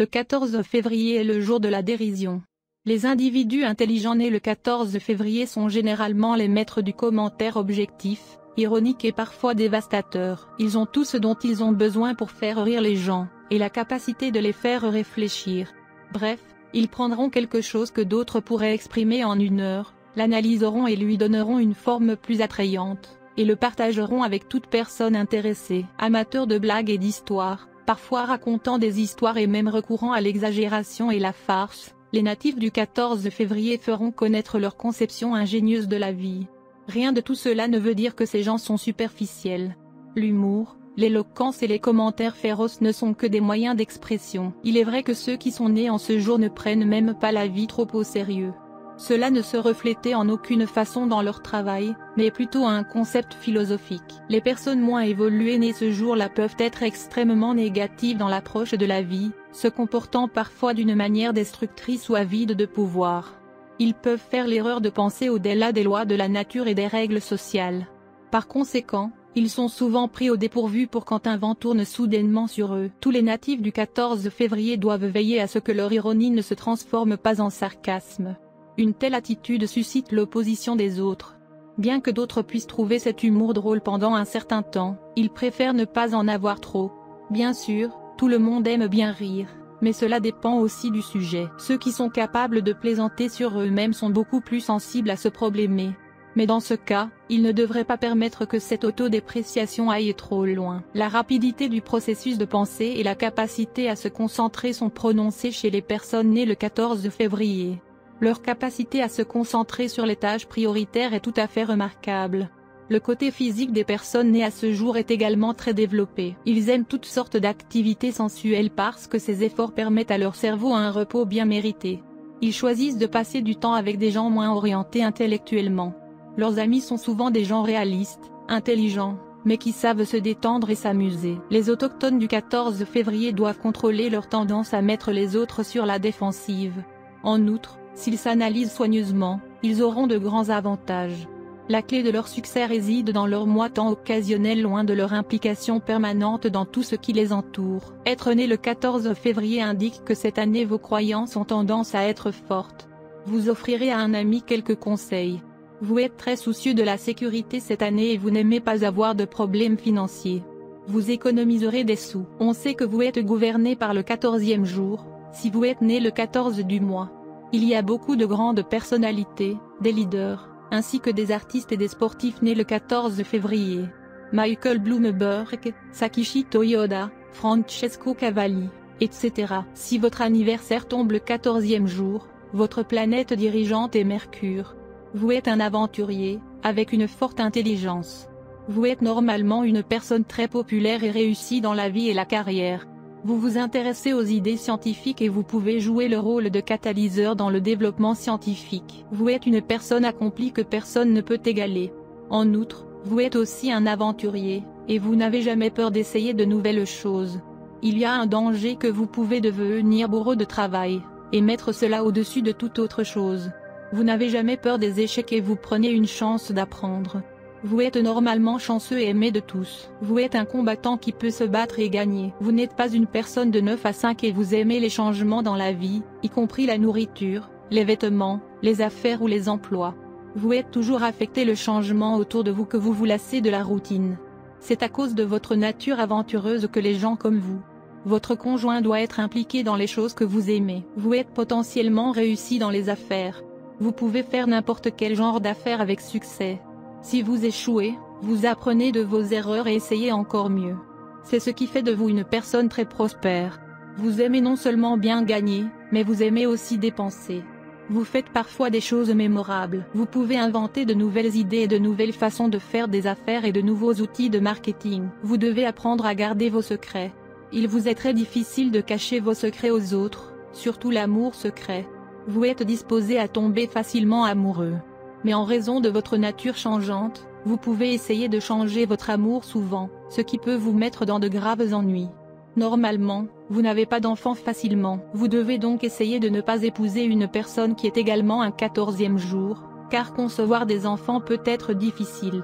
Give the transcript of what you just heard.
Le 14 février est le jour de la dérision. Les individus intelligents nés le 14 février sont généralement les maîtres du commentaire objectif, ironique et parfois dévastateur. Ils ont tout ce dont ils ont besoin pour faire rire les gens, et la capacité de les faire réfléchir. Bref, ils prendront quelque chose que d'autres pourraient exprimer en 1 heure, l'analyseront et lui donneront une forme plus attrayante, et le partageront avec toute personne intéressée. Amateurs de blagues et d'histoires, parfois racontant des histoires et même recourant à l'exagération et la farce, les natifs du 14 février feront connaître leur conception ingénieuse de la vie. Rien de tout cela ne veut dire que ces gens sont superficiels. L'humour, l'éloquence et les commentaires féroces ne sont que des moyens d'expression. Il est vrai que ceux qui sont nés en ce jour ne prennent même pas la vie trop au sérieux. Cela ne se reflétait en aucune façon dans leur travail, mais plutôt un concept philosophique. Les personnes moins évoluées nées ce jour-là peuvent être extrêmement négatives dans l'approche de la vie, se comportant parfois d'une manière destructrice ou avide de pouvoir. Ils peuvent faire l'erreur de penser au-delà des lois de la nature et des règles sociales. Par conséquent, ils sont souvent pris au dépourvu pour quand un vent tourne soudainement sur eux. Tous les natifs du 14 février doivent veiller à ce que leur ironie ne se transforme pas en sarcasme. Une telle attitude suscite l'opposition des autres. Bien que d'autres puissent trouver cet humour drôle pendant un certain temps, ils préfèrent ne pas en avoir trop. Bien sûr, tout le monde aime bien rire, mais cela dépend aussi du sujet. Ceux qui sont capables de plaisanter sur eux-mêmes sont beaucoup plus sensibles à ce problème. Mais dans ce cas, ils ne devraient pas permettre que cette autodépréciation aille trop loin. La rapidité du processus de pensée et la capacité à se concentrer sont prononcées chez les personnes nées le 14 février. Leur capacité à se concentrer sur les tâches prioritaires est tout à fait remarquable. Le côté physique des personnes nées à ce jour est également très développé. Ils aiment toutes sortes d'activités sensuelles parce que ces efforts permettent à leur cerveau un repos bien mérité. Ils choisissent de passer du temps avec des gens moins orientés intellectuellement. Leurs amis sont souvent des gens réalistes, intelligents, mais qui savent se détendre et s'amuser. Les autochtones du 14 février doivent contrôler leur tendance à mettre les autres sur la défensive. En outre, s'ils s'analysent soigneusement, ils auront de grands avantages. La clé de leur succès réside dans leur moi-temps occasionnel loin de leur implication permanente dans tout ce qui les entoure. Être né le 14 février indique que cette année vos croyances ont tendance à être fortes. Vous offrirez à un ami quelques conseils. Vous êtes très soucieux de la sécurité cette année et vous n'aimez pas avoir de problèmes financiers. Vous économiserez des sous. On sait que vous êtes gouverné par le 14e jour, si vous êtes né le 14 du mois. Il y a beaucoup de grandes personnalités, des leaders, ainsi que des artistes et des sportifs nés le 14 février. Michael Bloomberg, Sakichi Toyoda, Francesco Cavalli, etc. Si votre anniversaire tombe le 14e jour, votre planète dirigeante est Mercure. Vous êtes un aventurier, avec une forte intelligence. Vous êtes normalement une personne très populaire et réussie dans la vie et la carrière. Vous vous intéressez aux idées scientifiques et vous pouvez jouer le rôle de catalyseur dans le développement scientifique. Vous êtes une personne accomplie que personne ne peut égaler. En outre, vous êtes aussi un aventurier, et vous n'avez jamais peur d'essayer de nouvelles choses. Il y a un danger que vous pouvez devenir bourreau de travail, et mettre cela au-dessus de toute autre chose. Vous n'avez jamais peur des échecs et vous prenez une chance d'apprendre. Vous êtes normalement chanceux et aimé de tous. Vous êtes un combattant qui peut se battre et gagner. Vous n'êtes pas une personne de 9 à 5 et vous aimez les changements dans la vie, y compris la nourriture, les vêtements, les affaires ou les emplois. Vous êtes toujours affecté le changement autour de vous que vous vous lassez de la routine. C'est à cause de votre nature aventureuse que les gens comme vous. Votre conjoint doit être impliqué dans les choses que vous aimez. Vous êtes potentiellement réussi dans les affaires. Vous pouvez faire n'importe quel genre d'affaires avec succès. Si vous échouez, vous apprenez de vos erreurs et essayez encore mieux. C'est ce qui fait de vous une personne très prospère. Vous aimez non seulement bien gagner, mais vous aimez aussi dépenser. Vous faites parfois des choses mémorables. Vous pouvez inventer de nouvelles idées et de nouvelles façons de faire des affaires et de nouveaux outils de marketing. Vous devez apprendre à garder vos secrets. Il vous est très difficile de cacher vos secrets aux autres, surtout l'amour secret. Vous êtes disposé à tomber facilement amoureux. Mais en raison de votre nature changeante, vous pouvez essayer de changer votre amour souvent, ce qui peut vous mettre dans de graves ennuis. Normalement, vous n'avez pas d'enfants facilement. Vous devez donc essayer de ne pas épouser une personne qui est également un 14e jour, car concevoir des enfants peut être difficile.